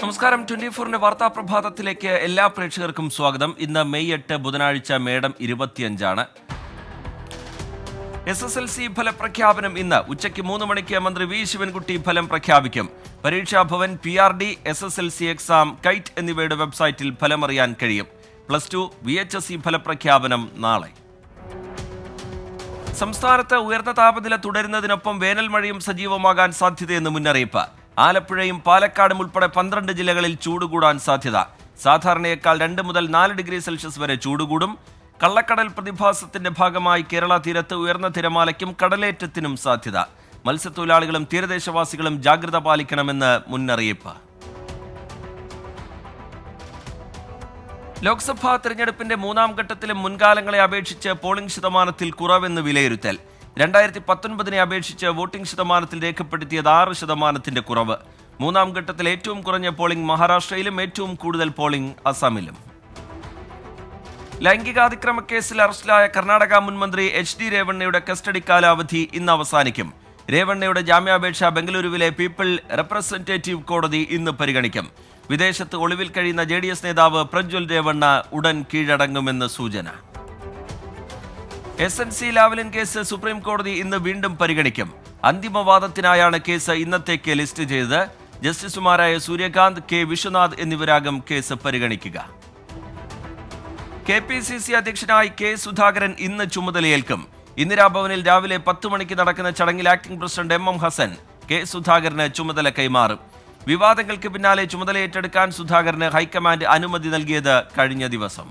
നമസ്കാരം. 24-ന്റെ വാർത്താ പ്രഭാതത്തിലേക്ക് എല്ലാ പ്രേക്ഷകർക്കും സ്വാഗതം. ഇന്ന് മെയ് 8 ബുധനാഴ്ച, മേടം 25 SSLC ഫലപ്രഖ്യാപനം ഇന്ന് ഉച്ചയ്ക്ക് 3 മണിക്ക് മന്ത്രി വി ശിവൻകുട്ടി ഫലം പ്രഖ്യാപിക്കും. Pareeksha Bhavan, PRD, SSLC exam, KITE എന്നിവയുടെ വെബ്സൈറ്റിൽ ഫലമറിയാൻ കഴിയും. +2 VHSE ഫലപ്രഖ്യാപനം നാളെ. സംസ്ഥാനത്ത് ഉയർന്ന താപനില തുടരുന്നതിനൊപ്പം വേനൽ മഴയും സജീവമാകാൻ സാധ്യതയെന്ന് മുന്നറിയിപ്പ്. ആലപ്പുഴയും പാലക്കാടും ഉൾപ്പെടെ 12 ജില്ലകളിൽ ചൂട് കൂടാൻ സാധ്യത. സാധാരണയേക്കാൾ 2 മുതൽ 4 ഡിഗ്രി സെൽഷ്യസ് വരെ ചൂട് കൂടും. കള്ളക്കടൽ പ്രതിഭാസത്തിന്റെ ഭാഗമായി കേരള തീരത്ത് ഉയർന്ന തിരമാലയ്ക്കും കടലേറ്റത്തിനും സാധ്യത. മത്സ്യത്തൊഴിലാളികളും തീരദേശവാസികളും ജാഗ്രത പാലിക്കണമെന്ന് മുന്നറിയിപ്പ്. ലോക്സഭാ തെരഞ്ഞെടുപ്പിന്റെ 3ാം ഘട്ടത്തിലും മുൻകാലങ്ങളെ അപേക്ഷിച്ച് പോളിംഗ് ശതമാനത്തിൽ കുറവെന്ന് വിലയിരുത്തൽ. 2019 അപേക്ഷിച്ച് വോട്ടിംഗ് ശതമാനത്തിൽ രേഖപ്പെടുത്തിയത് 6% കുറവ്. 3ാം ഘട്ടത്തിൽ ഏറ്റവും കുറഞ്ഞ പോളിംഗ് മഹാരാഷ്ട്രയിലും ഏറ്റവും കൂടുതൽ പോളിംഗ് അസമിലും. ലൈംഗികാതിക്രമ കേസിൽ അറസ്റ്റിലായ കർണാടക മുൻമന്ത്രി HD രേവണ്ണയുടെ കസ്റ്റഡി കാലാവധി ഇന്ന് അവസാനിക്കും. രേവണ്ണയുടെ ജാമ്യാപേക്ഷ ബംഗളൂരുവിലെ പീപ്പിൾ റെപ്രസെന്റേറ്റീവ് കോടതി ഇന്ന് പരിഗണിക്കും. വിദേശത്ത് ഒളിവിൽ കഴിയുന്ന JDS നേതാവ് പ്രജ്വൽ രേവണ്ണ ഉടൻ കീഴടങ്ങുമെന്ന് സൂചന. SNC ലാവ്ലിൻ കേസ് സുപ്രീം കോടതി ഇന്ന് വീണ്ടും പരിഗണിക്കും. അന്തിമവാദത്തിനായാണ് കേസ് ഇന്നത്തേക്ക് ലിസ്റ്റ് ചെയ്തത്. ജസ്റ്റിസുമാരായ സൂര്യകാന്ത്, K വിശ്വനാഥ് എന്നിവരാകും കേസ് പരിഗണിക്കുക. KPCC അധ്യക്ഷനായി K സുധാകരൻ ഇന്ന് ചുമതലയേൽക്കും. ഇന്ദിരാഭവനിൽ രാവിലെ 10 മണിക്ക് നടക്കുന്ന ചടങ്ങിൽ acting president MM Hassan K സുധാകരന് ചുമതല കൈമാറും. വിവാദങ്ങൾക്ക് പിന്നാലെ ചുമതലയേറ്റെടുക്കാൻ സുധാകരന് ഹൈക്കമാൻഡ് അനുമതി നൽകിയത് കഴിഞ്ഞ ദിവസം.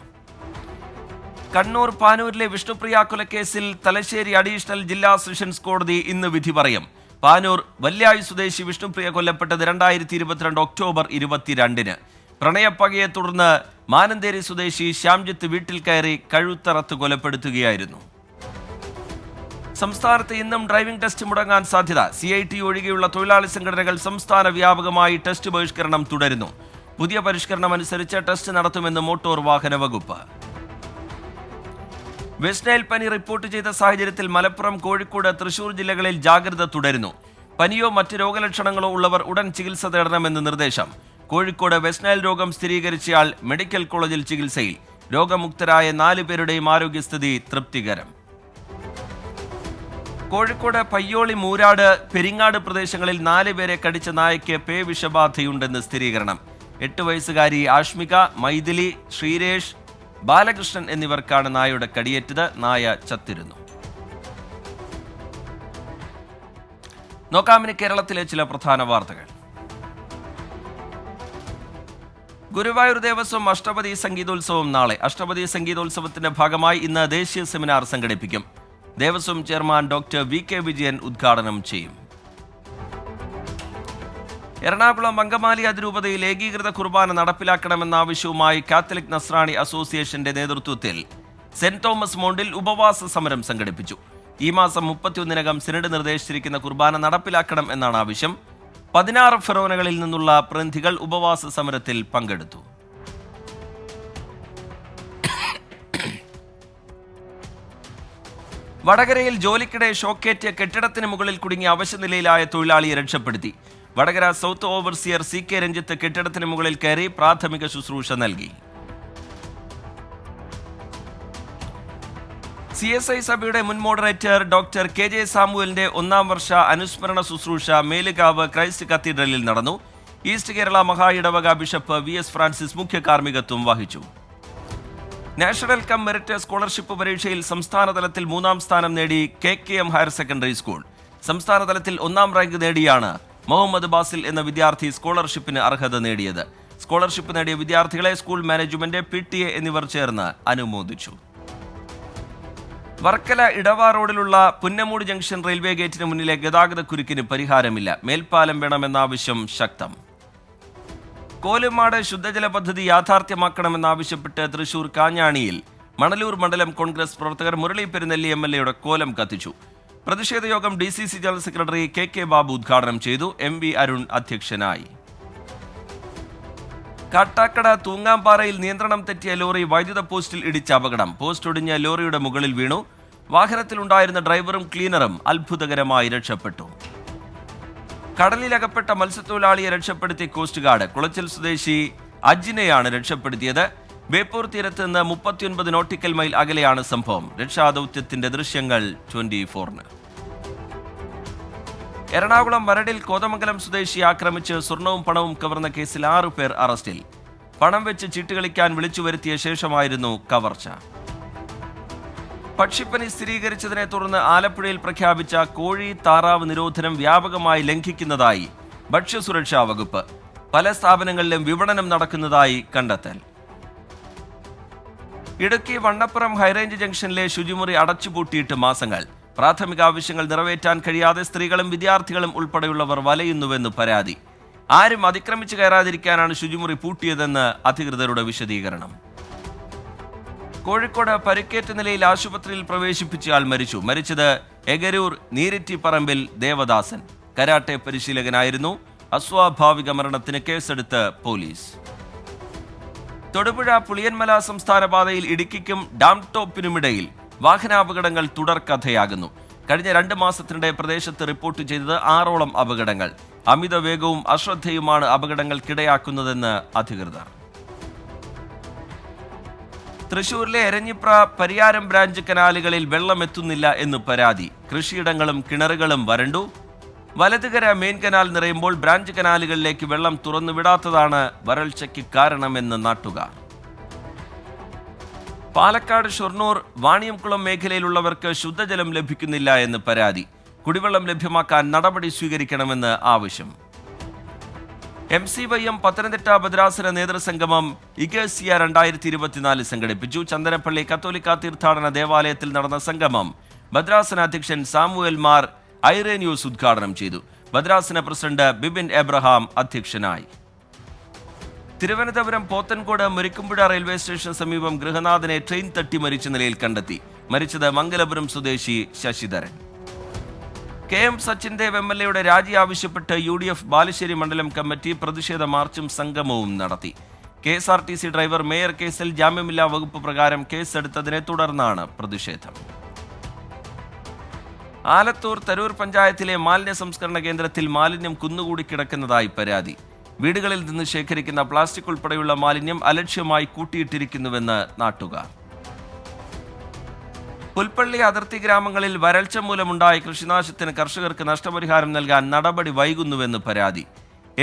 കണ്ണൂർ പാനൂരിലെ വിഷ്ണുപ്രിയ കൊലക്കേസിൽ തലശ്ശേരി അഡീഷണൽ ജില്ലാ സെഷൻസ് കോടതി ഇന്ന് വിധി പറയും. പാനൂർ വല്യായി സ്വദേശി വിഷ്ണുപ്രിയ കൊല്ലപ്പെട്ടത് 2022 ഒക്ടോബർ 22-ന്. പ്രണയപ്പകയെ തുടർന്ന് മാനന്തേരി സ്വദേശി ശ്യാംജിത്ത് വീട്ടിൽ കയറി കഴുത്തറത്ത് കൊലപ്പെടുത്തുകയായിരുന്നു. സംസ്ഥാനത്ത് ഇന്നും ഡ്രൈവിംഗ് ടെസ്റ്റ് മുടങ്ങാൻ സാധ്യത. CIT ഒഴികെയുള്ള തൊഴിലാളി സംഘടനകൾ സംസ്ഥാന വ്യാപകമായി ടെസ്റ്റ് ബഹിഷ്കരണം തുടരുന്നു. പുതിയ പരിഷ്കരണം അനുസരിച്ച് ടെസ്റ്റ് നടത്തുമെന്ന് മോട്ടോർ വാഹന വകുപ്പ്. വെസ്റ്റ് നൈൽ പനി റിപ്പോർട്ട് ചെയ്ത സാഹചര്യത്തിൽ മലപ്പുറം, കോഴിക്കോട്, തൃശൂർ ജില്ലകളിൽ ജാഗ്രത തുടരുന്നു. പനിയോ മറ്റ് രോഗലക്ഷണങ്ങളോ ഉള്ളവർ ഉടൻ ചികിത്സ തേടണമെന്ന് നിർദ്ദേശം. കോഴിക്കോട് വെസ്റ്റ് നൈൽ രോഗം സ്ഥിരീകരിച്ചയാൾ മെഡിക്കൽ കോളേജിൽ ചികിത്സയിൽ. രോഗമുക്തരായ 4 പേരുടെയും ആരോഗ്യസ്ഥിതി തൃപ്തികരം. കോഴിക്കോട് പയ്യോളി, മൂരാട്, പെരിങ്ങാട് പ്രദേശങ്ങളിൽ 4 പേരെ കടിച്ച നായയ്ക്ക് പേവിഷബാധയുണ്ടെന്ന് സ്ഥിരീകരണം. 8 വയസ്സുകാരി ആഷ്മിക, മൈഥിലി, ശ്രീരേഷ്, ബാലകൃഷ്ണൻ എന്നിവർക്കാണ് നായയുടെ കടിയേറ്റത്. നായ ചത്തിരുന്നു. നോക്കാമിന് കേരളത്തിലെ ചില പ്രധാന വാർത്തകൾ. ഗുരുവായൂർ ദേവസ്വം അഷ്ടപതി സംഗീതോത്സവം നാളെ. അഷ്ടപതി സംഗീതോത്സവത്തിന്റെ ഭാഗമായി ഇന്ന് ദേശീയ സെമിനാർ സംഘടിപ്പിക്കും. Devaswom chairman doctor VK Vijayan ഉദ്ഘാടനം ചെയ്യും. എറണാകുളം അങ്കമാലി അതിരൂപതയിൽ ഏകീകൃത കുർബാന നടപ്പിലാക്കണമെന്ന ആവശ്യവുമായി കാത്തലിക് നസ്രാണി അസോസിയേഷന്റെ നേതൃത്വത്തിൽ സെന്റ് തോമസ് മൗണ്ടിൽ ഉപവാസ സമരം സംഘടിപ്പിച്ചു. ഈ മാസം 31-നകം സിനഡ് നിർദ്ദേശിച്ചിരിക്കുന്ന കുർബാന നടപ്പിലാക്കണം എന്നാണ് ആവശ്യം. 16 ഫെറോനകളിൽ നിന്നുള്ള പ്രതിനിധികൾ ഉപവാസ സമരത്തിൽ പങ്കെടുത്തു. വടകരയിൽ ജോലിക്കിടെ ഷോക്കേറ്റ് കെട്ടിടത്തിന് മുകളിൽ കുടുങ്ങിയ അവശനിലയിലായ തൊഴിലാളിയെ രക്ഷപ്പെടുത്തി. Vadakara south overseer CK Ranjith കെട്ടിടത്തിന് മുകളിൽ കയറി പ്രാഥമിക ശുശ്രൂഷ നൽകി. CSI സഭയുടെ മുൻ മോഡറേറ്റർ ഡോക്ടർ KJ സാമുവലിന്റെ 1ാം വർഷ അനുസ്മരണ ശുശ്രൂഷ മേലുകാവ് ക്രൈസ്റ്റ് കത്തീഡ്രലിൽ നടന്നു. ഈസ്റ്റ് കേരള മഹാ ഇടവക ബിഷപ്പ് VS ഫ്രാൻസിസ് മുഖ്യ കാർമ്മികത്വം വഹിച്ചു. നാഷണൽ കം മെറിറ്റ് സ്കോളർഷിപ്പ് പരീക്ഷയിൽ സംസ്ഥാനതലത്തിൽ 3ാം സ്ഥാനം നേടി KKM ഹയർ സെക്കൻഡറി സ്കൂൾ. സംസ്ഥാനതലത്തിൽ 1ാം റാങ്ക് നേടിയാണ് മുഹമ്മദ് ബാസിൽ എന്ന വിദ്യാർത്ഥി സ്കോളർഷിപ്പിന് അർഹത നേടിയത്. സ്കോളർഷിപ്പ് നേടിയ വിദ്യാർത്ഥികളെ സ്കൂൾ മാനേജ്മെന്റ്, PTA എന്നിവർ ചേർന്ന് അനുമോദിച്ചു. വർക്കല ഇടവ റോഡിലുള്ള പുന്നമൂട് ജംഗ്ഷൻ റെയിൽവേ ഗേറ്റിന് മുന്നിലെ ഗതാഗത കുരുക്കിന് പരിഹാരമില്ല. മേൽപ്പാലം വേണമെന്ന ആവശ്യം ശക്തം. കോലുമാട് ശുദ്ധജല പദ്ധതി യാഥാർത്ഥ്യമാക്കണമെന്നാവശ്യപ്പെട്ട് തൃശൂർ കാഞ്ഞാണിയിൽ മണലൂർ മണ്ഡലം കോൺഗ്രസ് പ്രവർത്തകർ മുരളി പെരുന്നെല്ലി MLA കോലം കത്തിച്ചു. പ്രതിഷേധ യോഗം DCC general secretary KK Babu ഉദ്ഘാടനം ചെയ്തു. MV അരുൺ അധ്യക്ഷനായി. കാട്ടാക്കട തൂങ്ങാംപാറയിൽ നിയന്ത്രണം തെറ്റിയ ലോറി വൈദ്യുത പോസ്റ്റിൽ ഇടിച്ച അപകടം. പോസ്റ്റ് ഒടിഞ്ഞ ലോറിയുടെ മുകളിൽ വീണു. വാഹനത്തിലുണ്ടായിരുന്ന ഡ്രൈവറും ക്ലീനറും അത്ഭുതകരമായി രക്ഷപ്പെട്ടു. കടലിലകപ്പെട്ട മത്സ്യത്തൊഴിലാളിയെ രക്ഷപ്പെടുത്തി കോസ്റ്റ് ഗാർഡ്. കുളച്ചൽ സ്വദേശി അജിനെയാണ് രക്ഷപ്പെടുത്തിയത്. ബേപ്പൂർ തീരത്ത് നിന്ന് 39 നോട്ടിക്കൽ മൈൽ അകലെയാണ് സംഭവം. രക്ഷാദൌത്യത്തിന്റെ ദൃശ്യങ്ങൾ 24-ന്. എറണാകുളം മരടിൽ കോതമംഗലം സ്വദേശിയെ ആക്രമിച്ച് സ്വർണവും പണവും കവർന്ന കേസിൽ 6 പേർ അറസ്റ്റിൽ. പണം വെച്ച് ചീട്ടുകളിക്കാൻ വിളിച്ചു വരുത്തിയ ശേഷമായിരുന്നു കവർച്ച. പക്ഷിപ്പനി സ്ഥിരീകരിച്ചതിനെ തുടർന്ന് ആലപ്പുഴയിൽ പ്രഖ്യാപിച്ച കോഴി താറാവ് നിരോധനം വ്യാപകമായി ലംഘിക്കുന്നതായി ഭക്ഷ്യസുരക്ഷാ വകുപ്പ്. പല സ്ഥാപനങ്ങളിലും വിപണനം നടക്കുന്നതായി കണ്ടെത്തൽ. ഇടുക്കി വണ്ണപ്പുറം ഹൈറേഞ്ച് ജംഗ്ഷനിലെ ശുചിമുറി അടച്ചുപൂട്ടിയിട്ട് മാസങ്ങൾ. പ്രാഥമിക ആവശ്യങ്ങൾ നിറവേറ്റാൻ കഴിയാതെ സ്ത്രീകളും വിദ്യാർത്ഥികളും ഉൾപ്പെടെയുള്ളവർ വലയുന്നുവെന്ന് പരാതി. ആരും അതിക്രമിച്ചു കയറാതിരിക്കാനാണ് ശുചിമുറി പൂട്ടിയതെന്ന് അധികൃതരുടെ വിശദീകരണം. കോഴിക്കോട് പരിക്കേറ്റ നിലയിൽ ആശുപത്രിയിൽ പ്രവേശിപ്പിച്ചയാൾ മരിച്ചു. മരിച്ചത് എഗരൂർ നീരിറ്റിപ്പറമ്പിൽ ദേവദാസൻ. കരാട്ടെ പരിശീലകനായിരുന്നു. അസ്വാഭാവിക മരണത്തിന് കേസെടുത്ത് പോലീസ്. തൊടുപുഴ പുളിയന്മല സംസ്ഥാന പാതയിൽ ഇടുക്കിക്കും ഡാം ടോപ്പിനുമിടയിൽ വാഹനാപകടങ്ങൾ തുടർക്കഥയാകുന്നു. കഴിഞ്ഞ 2 മാസത്തിനിടെ പ്രദേശത്ത് റിപ്പോർട്ട് ചെയ്തത് 6ഓളം അപകടങ്ങൾ. അമിത വേഗവും അശ്രദ്ധയുമാണ് അപകടങ്ങൾക്കിടയാക്കുന്നതെന്ന് അധികൃതർ. തൃശൂരിലെ എരഞ്ഞിപ്ര പരിയാരം ബ്രാഞ്ച് കനാലുകളിൽ വെള്ളമെത്തുന്നില്ല എന്ന് പരാതി. കൃഷിയിടങ്ങളും കിണറുകളും വരണ്ടു. വലതുകര മെയിൻ കനാൽ നിറയുമ്പോൾ ബ്രാഞ്ച് കനാലുകളിലേക്ക് വെള്ളം തുറന്നുവിടാത്തതാണ് വരൾച്ചയ്ക്ക് കാരണമെന്ന് നാട്ടുകാർ. പാലക്കാട് ഷൊർണൂർ വാണിയംകുളം മേഖലയിലുള്ളവർക്ക് ശുദ്ധജലം ലഭിക്കുന്നില്ല എന്ന് പരാതി. കുടിവെള്ളം ലഭ്യമാക്കാൻ നടപടി സ്വീകരിക്കണമെന്ന് ആവശ്യം. MCYM പത്തനംതിട്ട ഭദ്രാസന നേതൃസംഗമം ഇഗേസിയ 2024 സംഘടിപ്പിച്ചു. ചന്ദനപ്പള്ളി കത്തോലിക്ക തീർത്ഥാടന ദേവാലയത്തിൽ നടന്ന സംഗമം ഭദ്രാസന അധ്യക്ഷൻ സാമുവേൽ മാർ ഐറേനിയൂസ് ഉദ്ഘാടനം ചെയ്തു. ഭദ്രാസന പ്രസിഡന്റ് ബിബിൻ എബ്രഹാം അധ്യക്ഷനായി. തിരുവനന്തപുരം പോത്തൻകോട് മുരിക്കുംപുഴ റെയിൽവേ സ്റ്റേഷന് സമീപം ഗൃഹനാഥനെ ട്രെയിൻ തട്ടി മരിച്ച നിലയിൽ കണ്ടെത്തി. മരിച്ചത് മംഗലപുരം സ്വദേശി ശശിധരൻ. KM സച്ചിൻ ദേവ് MLA രാജി ആവശ്യപ്പെട്ട് UDF ബാലുശ്ശേരി മണ്ഡലം കമ്മിറ്റി പ്രതിഷേധ മാർച്ചും സംഗമവും നടത്തി. KSRTC ഡ്രൈവർ മേയർ കേസിൽ ജാമ്യമില്ലാ വകുപ്പ് പ്രകാരം കേസെടുത്തതിനെ തുടർന്നാണ് പ്രതിഷേധം. ആലത്തൂർ തരൂർ പഞ്ചായത്തിലെ മാലിന്യ സംസ്കരണ കേന്ദ്രത്തിൽ മാലിന്യം കുന്നുകൂടി കിടക്കുന്നതായി പരാതി. വീടുകളിൽ നിന്ന് ശേഖരിക്കുന്ന പ്ലാസ്റ്റിക് ഉൾപ്പെടെയുള്ള മാലിന്യം അലക്ഷ്യമായി കൂട്ടിയിട്ടിരിക്കുന്നുവെന്ന് നാട്ടുകാർ. പുൽപ്പള്ളി അതിർത്തി ഗ്രാമങ്ങളിൽ വരൾച്ച മൂലമുണ്ടായ കൃഷിനാശത്തിന് കർഷകർക്ക് നഷ്ടപരിഹാരം നൽകാൻ നടപടി വൈകുന്നുവെന്ന് പരാതി.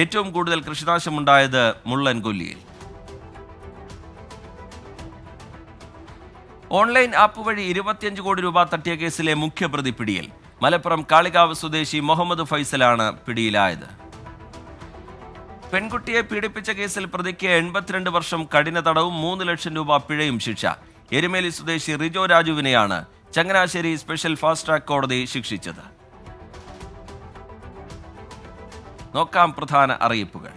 ഏറ്റവും കൂടുതൽ കൃഷിനാശമുണ്ടായത് മുള്ളൻകൊല്ലിയിൽ. ഓൺലൈൻ ആപ്പ് വഴി 25 കോടി രൂപ തട്ടിയ കേസിലെ മുഖ്യപ്രതി പിടിയിൽ. മലപ്പുറം കാളികാവ് സ്വദേശി മുഹമ്മദ് ഫൈസലാണ് പിടിയിലായത്. പെൺകുട്ടിയെ പീഡിപ്പിച്ച കേസിൽ പ്രതിക്ക് 82 വർഷം കഠിന തടവും 3 ലക്ഷം രൂപ പിഴയും ശിക്ഷ. എരുമേലി സ്വദേശി റിജോ രാജുവിനെയാണ് ചങ്ങനാശ്ശേരി സ്പെഷ്യൽ ഫാസ്റ്റ് ട്രാക്ക് കോടതി ശിക്ഷിച്ചത്. നോക്കാം പ്രധാന അറിയിപ്പുകൾ.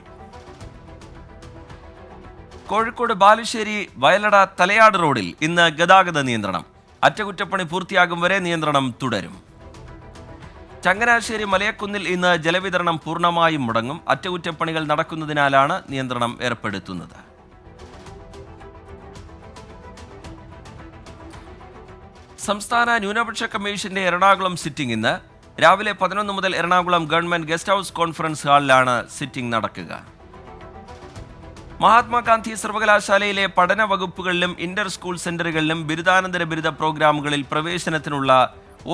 കോഴിക്കോട് ബാലുശ്ശേരി വയലട തലയാട് റോഡിൽ ഇന്ന് ഗതാഗത നിയന്ത്രണം. അറ്റകുറ്റപ്പണി പൂർത്തിയാകും വരെ നിയന്ത്രണം തുടരും. ചങ്ങനാശ്ശേരി മലയക്കുന്നിൽ ഇന്ന് ജലവിതരണം പൂർണ്ണമായും മുടങ്ങും. അറ്റകുറ്റപ്പണികൾ നടക്കുന്നതിനാലാണ് നിയന്ത്രണം ഏർപ്പെടുത്തുന്നത്. സംസ്ഥാന ന്യൂനപക്ഷ കമ്മീഷന്റെ എറണാകുളം സിറ്റിംഗ് ഇന്ന് രാവിലെ 11 മുതൽ Ernakulam government guest house conference ഹാളിലാണ് സിറ്റിംഗ് നടക്കുക. മഹാത്മാഗാന്ധി സർവകലാശാലയിലെ പഠന വകുപ്പുകളിലും ഇന്റർ സ്കൂൾ സെന്ററുകളിലും ബിരുദാനന്തര ബിരുദ പ്രോഗ്രാമുകളിൽ പ്രവേശനത്തിനുള്ള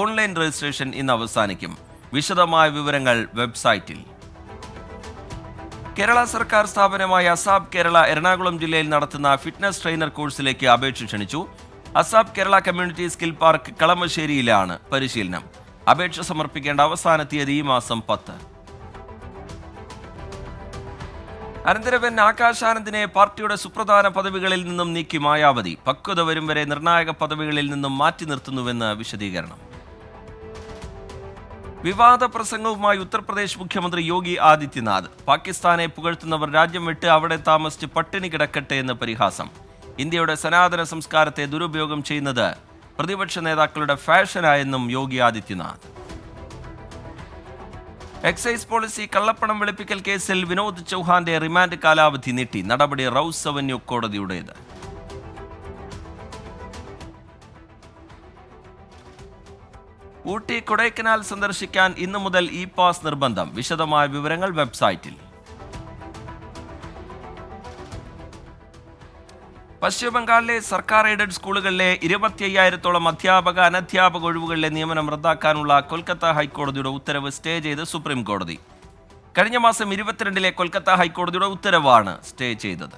ഓൺലൈൻ രജിസ്ട്രേഷൻ ഇന്ന് അവസാനിക്കും. വിശദമായ വിവരങ്ങൾ വെബ്സൈറ്റിൽ. കേരള സർക്കാർ സ്ഥാപനമായ അസാബ് കേരള എറണാകുളം ജില്ലയിൽ നടത്തുന്ന ഫിറ്റ്നസ് ട്രെയിനർ കോഴ്സിലേക്ക് അപേക്ഷ ക്ഷണിച്ചു. അസാബ് കേരള കമ്മ്യൂണിറ്റി സ്കിൽ പാർക്ക് കളമശ്ശേരിയിലാണ് പരിശീലനം. അപേക്ഷ സമർപ്പിക്കേണ്ട അവസാന തീയതി ഈ മാസം 10. അനന്തരവൻ ആകാശാനന്ദിനെ പാർട്ടിയുടെ സുപ്രധാന പദവികളിൽ നിന്നും നീക്കി മായാവതി. പക്വത വരും വരെ നിർണായക പദവികളിൽ നിന്നും മാറ്റി നിർത്തുന്നുവെന്ന് വിശദീകരണം. വിവാദ പ്രസംഗവുമായി ഉത്തർപ്രദേശ് മുഖ്യമന്ത്രി യോഗി ആദിത്യനാഥ്. പാകിസ്ഥാനെ പുകഴ്ത്തുന്നവർ രാജ്യം വിട്ട് അവിടെ താമസിച്ച് പട്ടിണി കിടക്കട്ടെ എന്ന് പരിഹാസം. ഇന്ത്യയുടെ സനാതന സംസ്കാരത്തെ ദുരുപയോഗം ചെയ്യുന്നത് പ്രതിപക്ഷ നേതാക്കളുടെ ഫാഷനായെന്നും യോഗി ആദിത്യനാഥ്. എക്സൈസ് പോളിസി കള്ളപ്പണം വെളുപ്പിക്കൽ കേസിൽ വിനോദ് ചൗഹാന്റെ റിമാൻഡ് കാലാവധി നീട്ടി. നടപടി റൌസ് അവന്യൂ കോടതിയുടേത്. ഊട്ടി കൊടൈക്കനാൽ സന്ദർശിക്കാൻ ഇന്നു മുതൽ ഇ പാസ് നിർബന്ധം. വിശദമായ വിവരങ്ങൾ വെബ്സൈറ്റിൽ. പശ്ചിമബംഗാളിലെ സർക്കാർ എയ്ഡഡ് സ്കൂളുകളിലെ 25,000-ഓളം അധ്യാപക അനധ്യാപക ഒഴിവുകളിലെ നിയമനം റദ്ദാക്കാനുള്ള കൊൽക്കത്ത ഹൈക്കോടതിയുടെ ഉത്തരവ് സ്റ്റേ ചെയ്ത് സുപ്രീം കോടതി. കഴിഞ്ഞ മാസം 22-ലെ കൊൽക്കത്ത ഹൈക്കോടതിയുടെ ഉത്തരവാണ് സ്റ്റേ ചെയ്തത്.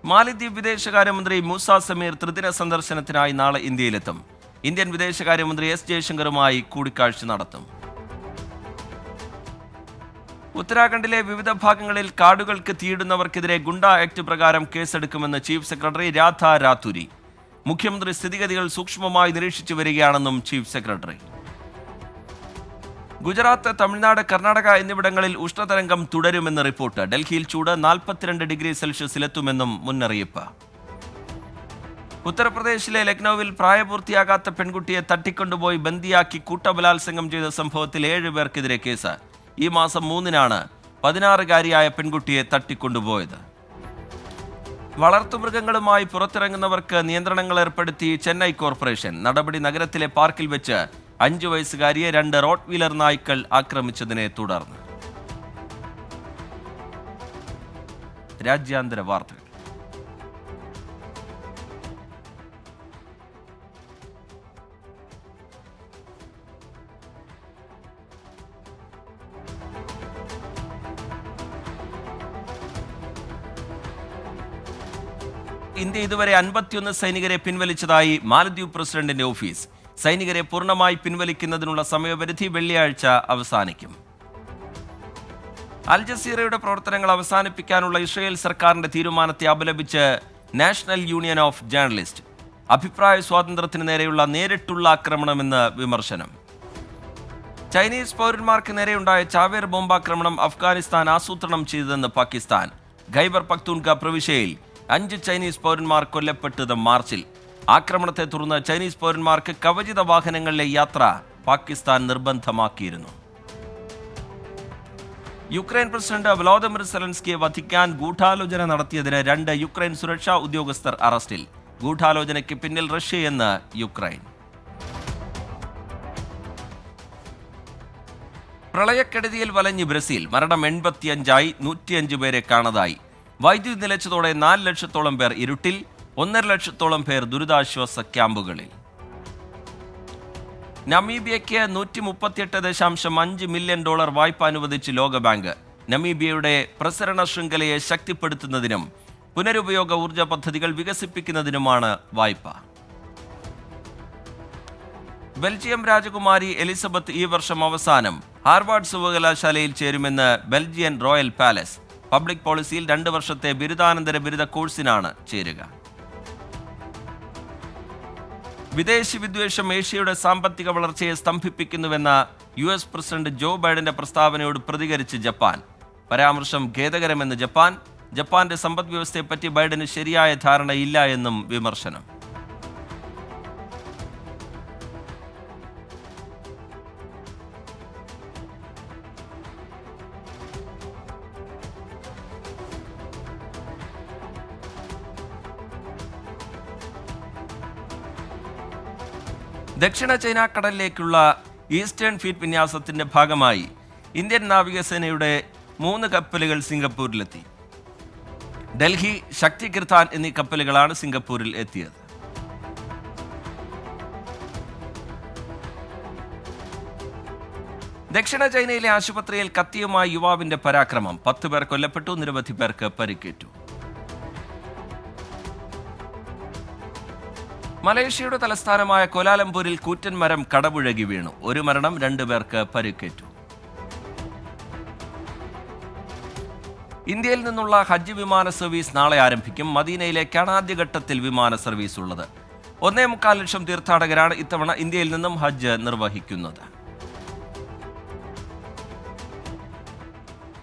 മാലദ്വീപ് വിദേശകാര്യമന്ത്രി മൂസ സമീർ ത്രിദിന സന്ദർശനത്തിനായി നാളെ ഇന്ത്യയിലെത്തും. ഇന്ത്യൻ വിദേശകാര്യമന്ത്രി എസ് ജയശങ്കറുമായി കൂടിക്കാഴ്ച നടത്തും. ഉത്തരാഖണ്ഡിലെ വിവിധ ഭാഗങ്ങളിൽ കാടുകൾക്ക് തീയിടുന്നവർക്കെതിരെ ഗുണ്ട ആക്ട് പ്രകാരം കേസെടുക്കുമെന്ന് ചീഫ് സെക്രട്ടറി രാധ രാത്തൂരി. മുഖ്യമന്ത്രി സ്ഥിതിഗതികൾ സൂക്ഷ്മമായി നിരീക്ഷിച്ചു വരികയാണെന്നും ചീഫ് സെക്രട്ടറി. ഗുജറാത്ത്, തമിഴ്നാട്, കർണാടക എന്നിവിടങ്ങളിൽ ഉഷ്ണതരംഗം തുടരുമെന്ന് റിപ്പോർട്ട്. ഡൽഹിയിൽ ചൂട് 42 ഡിഗ്രി സെൽഷ്യസിലെത്തുമെന്നും മുന്നറിയിപ്പ്. ഉത്തർപ്രദേശിലെ ലക്നൌവിൽ പ്രായപൂർത്തിയാകാത്ത പെൺകുട്ടിയെ തട്ടിക്കൊണ്ടുപോയി ബന്ദിയാക്കി കൂട്ടബലാത്സംഗം ചെയ്ത സംഭവത്തിൽ 7 പേർക്കെതിരെ കേസ്. ഈ മാസം 3-നാണ് 16-കാരിയായ പെൺകുട്ടിയെ തട്ടിക്കൊണ്ടുപോയത്. വളർത്തുമൃഗങ്ങളുമായി പുറത്തിറങ്ങുന്നവർക്ക് നിയന്ത്രണങ്ങൾ ഏർപ്പെടുത്തി ചെന്നൈ കോർപ്പറേഷൻ. നടപടി നഗരത്തിലെ പാർക്കിൽ വെച്ച് 5 വയസ്സുകാരിയെ 2 റോട്ട് വീലർ നായ്ക്കൾ ആക്രമിച്ചതിനെ തുടർന്ന്. രാജ്യാന്തര വാർത്തകൾ. ഇന്ത്യ ഇതുവരെ 51 സൈനികരെ പിൻവലിച്ചതായി മാലദ്വീപ് പ്രസിഡന്റിന്റെ ഓഫീസ്. സൈനികരെ പൂർണ്ണമായി പിൻവലിക്കുന്നതിനുള്ള സമയപരിധി വെള്ളിയാഴ്ച അവസാനിക്കും. അൽ ജസീറയുടെ പ്രവർത്തനങ്ങൾ അവസാനിപ്പിക്കാനുള്ള ഇസ്രയേൽ സർക്കാരിന്റെ തീരുമാനത്തെ അപലപിച്ച് നാഷണൽ യൂണിയൻ ഓഫ് ജേർണലിസ്റ്റ്. അഭിപ്രായ സ്വാതന്ത്ര്യത്തിന് നേരെയുള്ള നേരിട്ടുള്ള ആക്രമണമെന്ന് വിമർശനം. ചൈനീസ് പൗരന്മാർക്ക് നേരെയുണ്ടായ ചാവേർ ബോംബാക്രമണം അഫ്ഗാനിസ്ഥാൻ ആസൂത്രണം ചെയ്തതെന്ന് പാകിസ്ഥാൻ. ഖൈബർ പഖ്തൂൺഖ പ്രവിശ്യയിൽ 5 ചൈനീസ് പൗരന്മാർ കൊല്ലപ്പെട്ടത് മാർച്ചിൽ. ആക്രമണത്തെ തുടർന്ന് ചൈനീസ് പൗരന്മാർക്ക് കവചിത വാഹനങ്ങളിലെ യാത്ര പാകിസ്ഥാൻ നിർബന്ധമാക്കിയിരുന്നു. യുക്രൈൻ പ്രസിഡന്റ് വ്ളാദിമിർ സെലൻസ്കിയെ വധിക്കാൻ ഗൂഢാലോചന നടത്തിയതിന് 2 യുക്രൈൻ സുരക്ഷാ ഉദ്യോഗസ്ഥർ അറസ്റ്റിൽ. ഗൂഢാലോചനയ്ക്ക് പിന്നിൽ റഷ്യയെന്ന് യുക്രൈൻ. പ്രളയക്കെടുതിയിൽ വലഞ്ഞ് ബ്രസീൽ. മരണം 85-ആയി, 105 പേരെ കാണാതായി. വൈദ്യുതി നിലച്ചതോടെ 4 ലക്ഷത്തോളം പേർ ഇരുട്ടിൽ, 1.5 ലക്ഷത്തോളം പേർ ദുരിതാശ്വാസ ക്യാമ്പുകളിൽ. നമീബിയയ്ക്ക് $138.5 മില്യൺ വായ്പ അനുവദിച്ച് ലോകബാങ്ക്. നമീബിയയുടെ പ്രസരണ ശൃംഖലയെ ശക്തിപ്പെടുത്തുന്നതിനും പുനരുപയോഗ ഊർജ പദ്ധതികൾ വികസിപ്പിക്കുന്നതിനുമാണ് വായ്പ. ബെൽജിയം രാജകുമാരി എലിസബത്ത് ഈ വർഷം അവസാനം ഹാർവാർഡ് സർവകലാശാലയിൽ ചേരുമെന്ന് ബെൽജിയൻ റോയൽ പാലസ്. പബ്ലിക് പോളിസിയിൽ 2 വർഷത്തെ ബിരുദാനന്തര ബിരുദ കോഴ്സിനാണ് ചേരുക. വിദേശി വിദ്വേഷം ഏഷ്യയുടെ സാമ്പത്തിക വളർച്ചയെ സ്തംഭിപ്പിക്കുന്നുവെന്ന US പ്രസിഡന്റ് ജോ ബൈഡന്റെ പ്രസ്താവനയോട് പ്രതികരിച്ച് ജപ്പാൻ. പരാമർശം ഖേദകരമെന്ന് ജപ്പാൻ. ജപ്പാന്റെ സമ്പദ് വ്യവസ്ഥയെപ്പറ്റി ബൈഡന് ശരിയായ ധാരണയില്ല എന്നും വിമർശനം. ദക്ഷിണ ചൈന കടലിലേക്കുള്ള ഈസ്റ്റേൺ ഫ്ലീറ്റ് വിന്യാസത്തിന്റെ ഭാഗമായി ഇന്ത്യൻ നാവികസേനയുടെ 3 കപ്പലുകൾ സിംഗപ്പൂരിലെത്തി. ഡൽഹി, ശക്തി കിർത്താൻ എന്നീ കപ്പലുകളാണ് സിംഗപ്പൂരിൽ എത്തിയത്. ദക്ഷിണ ചൈനയിലെ ആശുപത്രിയിൽ കത്തിയുമായി യുവാവിന്റെ പരാക്രമം. 10 പേർ കൊല്ലപ്പെട്ടു, നിരവധി പേർക്ക് പരിക്കേറ്റു. മലേഷ്യയുടെ തലസ്ഥാനമായ കോലാലംപൂരിൽ കൂറ്റൻ മരം കടപുഴകി വീണു. 1 മരണം, 2 പേർക്ക് പരിക്കേറ്റു. ഇന്ത്യയിൽ നിന്നുള്ള ഹജ്ജ് വിമാന സർവീസ് നാളെ ആരംഭിക്കും. മദീനയിലേക്കാണ് ആദ്യഘട്ടത്തിൽ വിമാന സർവീസ് ഉള്ളത്. 1.25 ലക്ഷം തീർത്ഥാടകരാണ് ഇത്തവണ ഇന്ത്യയിൽ നിന്നും ഹജ്ജ് നിർവഹിക്കുന്നത്.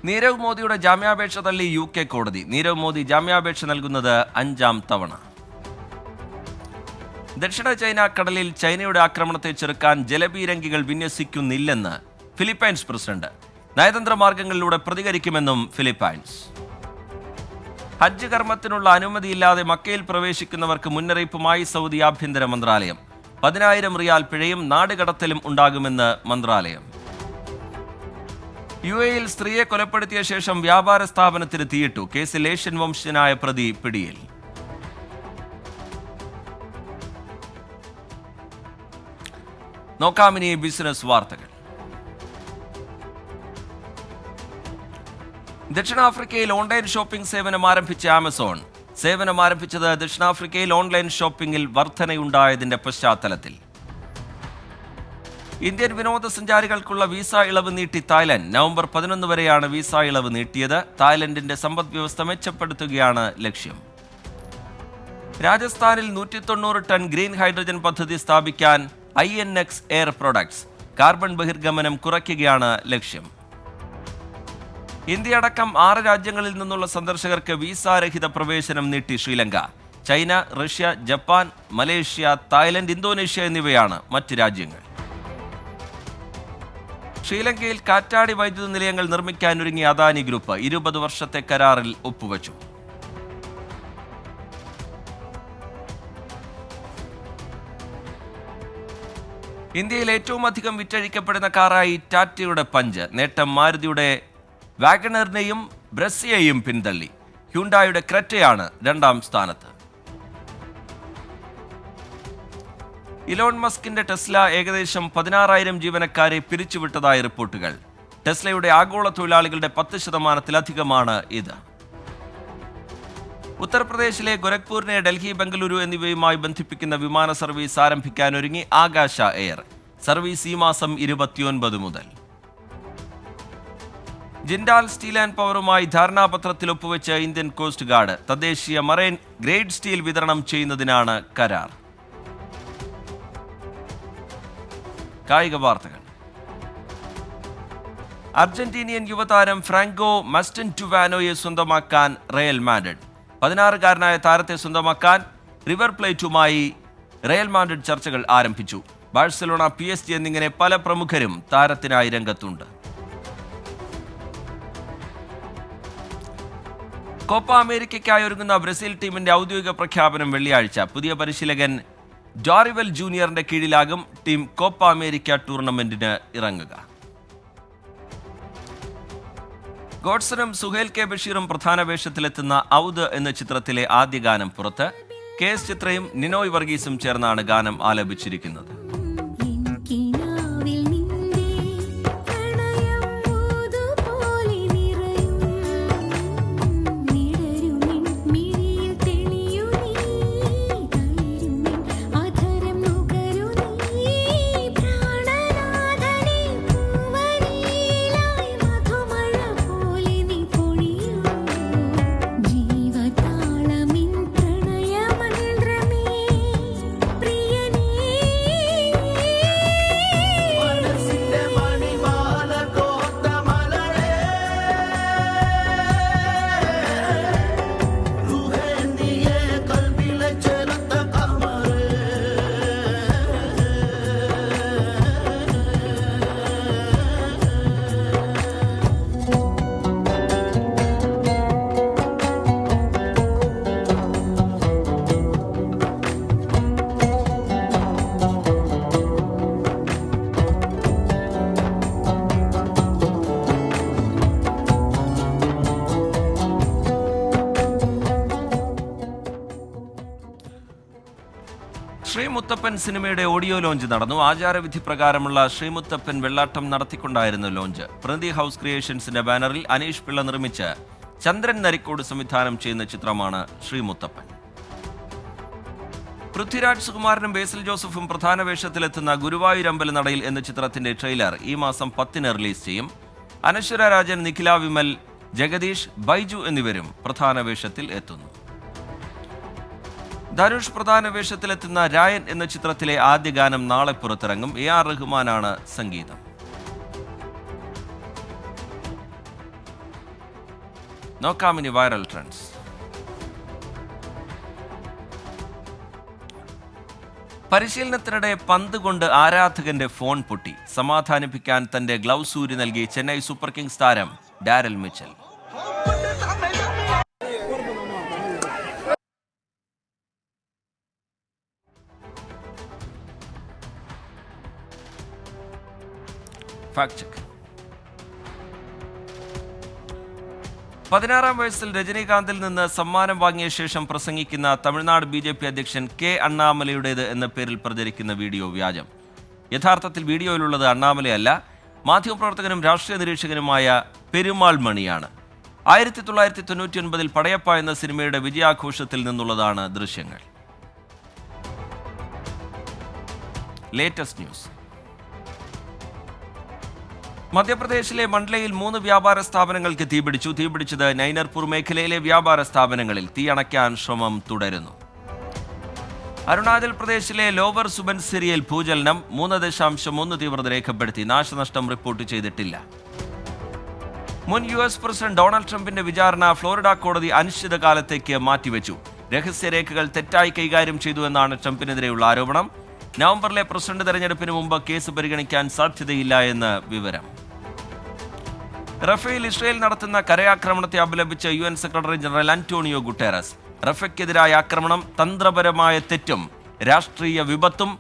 നീരവ് മോദിയുടെ ജാമ്യാപേക്ഷ തള്ളി UK കോടതി. നീരവ് മോദി ജാമ്യാപേക്ഷ നൽകുന്നത് 5ാം തവണ. ദക്ഷിണ ചൈന കടലിൽ ചൈനയുടെ ആക്രമണത്തെ ചെറുക്കാൻ ജലപീരങ്കികൾ വിന്യസിക്കുന്നില്ലെന്ന് ഫിലിപ്പൈൻസ് പ്രസിഡന്റ്. നയതന്ത്ര മാർഗങ്ങളിലൂടെ പ്രതികരിക്കുമെന്നും ഫിലിപ്പൈൻസ്. ഹജ്ജ് കർമ്മത്തിനുള്ള അനുമതിയില്ലാതെ മക്കയിൽ പ്രവേശിക്കുന്നവർക്ക് മുന്നറിയിപ്പുമായി സൗദി ആഭ്യന്തര മന്ത്രാലയം. 10,000 റിയാൽ പിഴയും നാടുകടത്തലും ഉണ്ടാകുമെന്ന് മന്ത്രാലയം. UAE-യിൽ സ്ത്രീയെ കൊലപ്പെടുത്തിയ ശേഷം വ്യാപാര സ്ഥാപനത്തിന് തീയിട്ടു. കേസിൽ ഏഷ്യൻ വംശജനായ പ്രതി പിടിയിൽ. നോക്കാമിനി ബിസിനസ് വാർത്തകൾ. ദക്ഷിണാഫ്രിക്കയിൽ ഓൺലൈൻ ഷോപ്പിംഗ് സേവനം ആരംഭിച്ച ആമസോൺ. സേവനം ആരംഭിച്ചത് ദക്ഷിണാഫ്രിക്കയിൽ ഓൺലൈൻ ഷോപ്പിംഗിൽ വർധനയുണ്ടായതിന്റെ പശ്ചാത്തലത്തിൽ. ഇന്ത്യൻ വിനോദസഞ്ചാരികൾക്കുള്ള വിസ ഇളവ് നീട്ടി തായ്ലൻഡ്. നവംബർ 11 വരെയാണ് വിസ ഇളവ് നീട്ടിയത്. തായ്ലൻഡിന്റെ സമ്പദ് വ്യവസ്ഥ മെച്ചപ്പെടുത്തുകയാണ് ലക്ഷ്യം. രാജസ്ഥാനിൽ 190 ടൺ ഗ്രീൻ ഹൈഡ്രജൻ പദ്ധതി സ്ഥാപിക്കാൻ INX എയർ പ്രൊഡക്ട്സ്. കാർബൺ ബഹിർഗമനം കുറയ്ക്കുകയാണ് ലക്ഷ്യം. ഇന്ത്യയടക്കം 6 രാജ്യങ്ങളിൽ നിന്നുള്ള സന്ദർശകർക്ക് വിസാരഹിത പ്രവേശനം നീട്ടി Sri Lanka. China, Russia, Japan, Malaysia, Thailand, Indonesia എന്നിവയാണ് മറ്റ് രാജ്യങ്ങൾ. ശ്രീലങ്കയിൽ കാറ്റാടി വൈദ്യുത നിലയങ്ങൾ നിർമ്മിക്കാനൊരുങ്ങിയ അദാനി ഗ്രൂപ്പ് 20 വർഷത്തെ കരാറിൽ ഒപ്പുവച്ചു. ഇന്ത്യയിൽ ഏറ്റവും അധികം വിറ്റഴിക്കപ്പെടുന്ന കാറായി ടാറ്റയുടെ പഞ്ച്. നേട്ടം മാരുതിയുടെ വാഗണറിനെയും ബ്രസിയെയും പിന്തള്ളി. ഹ്യുണ്ടായുടെ ക്രെറ്റയാണ് 2ാം സ്ഥാനത്ത്. ഇലോൺ മസ്കിന്റെ ടെസ്ല ഏകദേശം 16,000 ജീവനക്കാരെ പിരിച്ചുവിട്ടതായി റിപ്പോർട്ടുകൾ. ടെസ്ലയുടെ ആഗോള തൊഴിലാളികളുടെ 10%-ലധികമാണ് ഇത്. ഉത്തർപ്രദേശിലെ ഗോരഖ്പൂരിനെ ഡൽഹി, ബംഗളൂരു എന്നിവയുമായി ബന്ധിപ്പിക്കുന്ന വിമാന സർവീസ് ആരംഭിക്കാനൊരുങ്ങി ആകാശ എയർ. സർവീസ് ഈ മാസം 29 മുതൽ. ജിൻഡാൽ സ്റ്റീൽ ആൻഡ് പവറുമായി ധാരണാപത്രത്തിൽ ഒപ്പുവെച്ച് ഇന്ത്യൻ കോസ്റ്റ് ഗാർഡ്. തദ്ദേശീയ മറൈൻ ഗ്രേഡ് സ്റ്റീൽ വിതരണം ചെയ്യുന്നതിനാണ് കരാർ. കായിക വാർത്തകൾ. അർജന്റീനിയൻ യുവതാരം ഫ്രാങ്കോ മസ്റ്റൻറ്റുവാനോയെ സ്വന്തമാക്കാൻ റയൽ മാഡ്രിഡ്. 16-കാരനായ താരത്തെ സ്വന്തമാക്കാൻ റിവർ പ്ലേറ്റുമായി റയൽ മാഡ്രിഡ് ചർച്ചകൾ ആരംഭിച്ചു. ബാഴ്സലോണ, PSG എന്നിങ്ങനെ പല പ്രമുഖരും താരത്തിനായി രംഗത്തുണ്ട്. കോപ്പ അമേരിക്കയ്ക്കായി ഒരുങ്ങുന്ന ബ്രസീൽ ടീമിന്റെ ഔദ്യോഗിക പ്രഖ്യാപനം വെള്ളിയാഴ്ച. പുതിയ പരിശീലകൻ ഡോറിവൽ ജൂനിയറിന്റെ കീഴിലാകും ടീം കോപ്പ അമേരിക്ക ടൂർണമെന്റിന് ഇറങ്ങുക. ഗോഡ്സണും സുഹേൽ കെ ബഷീറും പ്രധാന വേഷത്തിലെത്തുന്ന ഔദ് എന്ന ചിത്രത്തിലെ ആദ്യ ഗാനം പുറത്ത്. KS ചിത്രയും നിനോയ് വർഗീസും ചേർന്നാണ് ഗാനം ആലപിച്ചിരിക്കുന്നത്. ശ്രീമുത്തപ്പൻ സിനിമയുടെ ഓഡിയോ ലോഞ്ച് നടന്നു. ആചാരവിധി പ്രകാരമുള്ള ശ്രീമുത്തപ്പൻ വെള്ളാട്ടം നടത്തിക്കൊണ്ടായിരുന്നു ലോഞ്ച്. പ്രതിനിധി ഹൗസ് ക്രിയേഷൻസിന്റെ ബാനറിൽ അനീഷ് പിള്ള നിർമ്മിച്ച് ചന്ദ്രൻ നരിക്കോട് സംവിധാനം ചെയ്യുന്ന ചിത്രമാണ് ശ്രീമുത്തപ്പൻ. പൃഥ്വിരാജ് സുകുമാരനും ബേസിൽ ജോസഫും പ്രധാന വേഷത്തിലെത്തുന്ന ഗുരുവായൂരമ്പല നടയിൽ എന്ന ചിത്രത്തിന്റെ ട്രെയിലർ ഈ മാസം 10 റിലീസ് ചെയ്യും. അനശ്വര രാജൻ, നിഖില വിമൽ, ജഗദീഷ്, ബൈജു എന്നിവരും പ്രധാന വേഷത്തിൽ എത്തുന്നു. ധനുഷ് പ്രധാന വേഷത്തിലെത്തുന്ന രായൻ എന്ന ചിത്രത്തിലെ ആദ്യ ഗാനം നാളെ പുറത്തിറങ്ങും. AR റഹ്മാനാണ് സംഗീതം. നോക്കാമിനി വൈറൽ ട്രെൻഡ്സ്. പരിശീലനത്തിനിടെ പന്ത് കൊണ്ട് ആരാധകന്റെ ഫോൺ പൊട്ടി. സമാധാനിപ്പിക്കാൻ തന്റെ ഗ്ലൗസ് ഊരി നൽകി ചെന്നൈ സൂപ്പർ കിങ്സ് താരം ഡാരൽ മിച്ചൽ. Fact check. 16-ാം വയസ്സിൽ രജനീകാന്തിൽ നിന്ന് സമ്മാനം വാങ്ങിയ ശേഷം പ്രസംഗിക്കുന്ന തമിഴ്നാട് BJP അധ്യക്ഷൻ കെ അണ്ണാമലയുടേത് എന്ന പേരിൽ പ്രചരിക്കുന്ന വീഡിയോ വ്യാജം. യഥാർത്ഥത്തിൽ വീഡിയോയിലുള്ളത് അണ്ണാമലയല്ല, മാധ്യമപ്രവർത്തകനും രാഷ്ട്രീയ നിരീക്ഷകനുമായ പെരുമാൾ മണിയാണ്. 1999-ൽ പടയപ്പ എന്ന സിനിമയുടെ വിജയാഘോഷത്തിൽ നിന്നുള്ളതാണ് ദൃശ്യങ്ങൾ. Latest news. മധ്യപ്രദേശിലെ മണ്ഡലയിൽ 3 വ്യാപാര സ്ഥാപനങ്ങൾക്ക് തീപിടിച്ചു. തീപിടിച്ചത് നൈനർപൂർ മേഖലയിലെ വ്യാപാര സ്ഥാപനങ്ങളിൽ. തീ അണയ്ക്കാൻ ശ്രമം തുടരുന്നു. അരുണാചൽ പ്രദേശിലെ ലോവർ സുബൻസിരിയിൽ ഭൂചലനം 3.1 തീവ്രത രേഖപ്പെടുത്തി. നാശനഷ്ടം റിപ്പോർട്ട് ചെയ്തിട്ടില്ല. മുൻ US പ്രസിഡന്റ് ഡൊണാൾഡ് ട്രംപിന്റെ വിചാരണ ഫ്ലോറിഡ കോടതി അനിശ്ചിതകാലത്തേക്ക് മാറ്റിവെച്ചു. രഹസ്യരേഖകൾ തെറ്റായി കൈകാര്യം ചെയ്തു എന്നാണ് ട്രംപിനെതിരെയുള്ള ആരോപണം. നവംബറിലെ പ്രസിഡന്റ് തെരഞ്ഞെടുപ്പിന് മുമ്പ് കേസ് പരിഗണിക്കാൻ സാധ്യതയില്ല എന്ന് വിവരം. റഫേൽ ഇസ്രയേൽ നടത്തുന്ന കരയാക്രമണത്തെ അപലപിച്ച് UN secretary general Antonio Guterres. റഫയ്ക്കെതിരായ ആക്രമണം തന്ത്രപരമായ തെറ്റും രാഷ്ട്രീയ വിപത്തും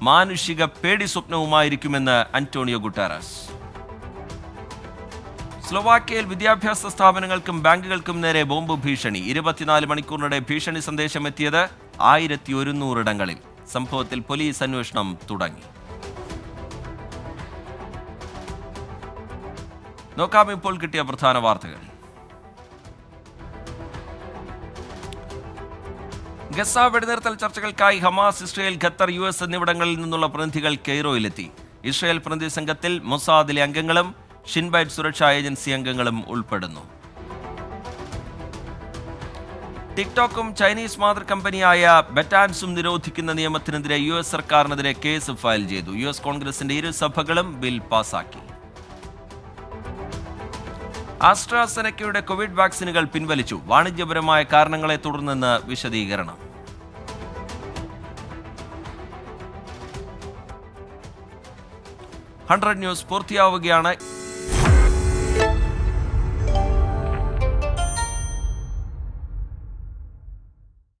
മാനുഷിക പേടി സ്വപ്നവുമായിരിക്കുമെന്ന് അന്റോണിയോ ഗുട്ടേറസ്. സ്ലോവാക്യയിൽ വിദ്യാഭ്യാസ സ്ഥാപനങ്ങൾക്കും ബാങ്കുകൾക്കും നേരെ ബോംബ് ഭീഷണി. 24 മണിക്കൂറിനിടെ ഭീഷണി സന്ദേശം എത്തിയത് 1100 ഇടങ്ങളിൽ. സംഭവത്തിൽ പോലീസ് അന്വേഷണം തുടങ്ങി. നോക്കാം ഇപ്പോൾ കിട്ടിയ പ്രധാന വാർത്തകൾ. ഗസ വെടിനിർത്തൽ ചർച്ചകൾക്കായി ഹമാസ്, ഇസ്രയേൽ, ഖത്തർ, US എന്നിവിടങ്ങളിൽ നിന്നുള്ള പ്രതിനിധികൾ കെയ്റോയിലെത്തി. ഇസ്രയേൽ പ്രതിനിധി സംഘത്തിൽ മൊസാദിലെ അംഗങ്ങളും ഷിൻബൈറ്റ് സുരക്ഷാ ഏജൻസി അംഗങ്ങളും ഉൾപ്പെടുന്നു. ടിക്ടോക്കും ചൈനീസ് മാതൃ കമ്പനിയായ ബെറ്റാൻസും നിരോധിക്കുന്ന നിയമത്തിനെതിരെ US സർക്കാരിനെതിരെ കേസ് ഫയൽ ചെയ്തു. US കോൺഗ്രസിന്റെ 2 സഭകളും ബിൽ പാസാക്കി. ആസ്ട്രാസെനക്കയുടെ കോവിഡ് വാക്സിനുകൾ പിൻവലിച്ചു. വാണിജ്യപരമായ കാരണങ്ങളെ തുടർന്നെന്ന് വിശദീകരണം. ന്യൂസ് പൂർത്തിയാവുകയാണ്.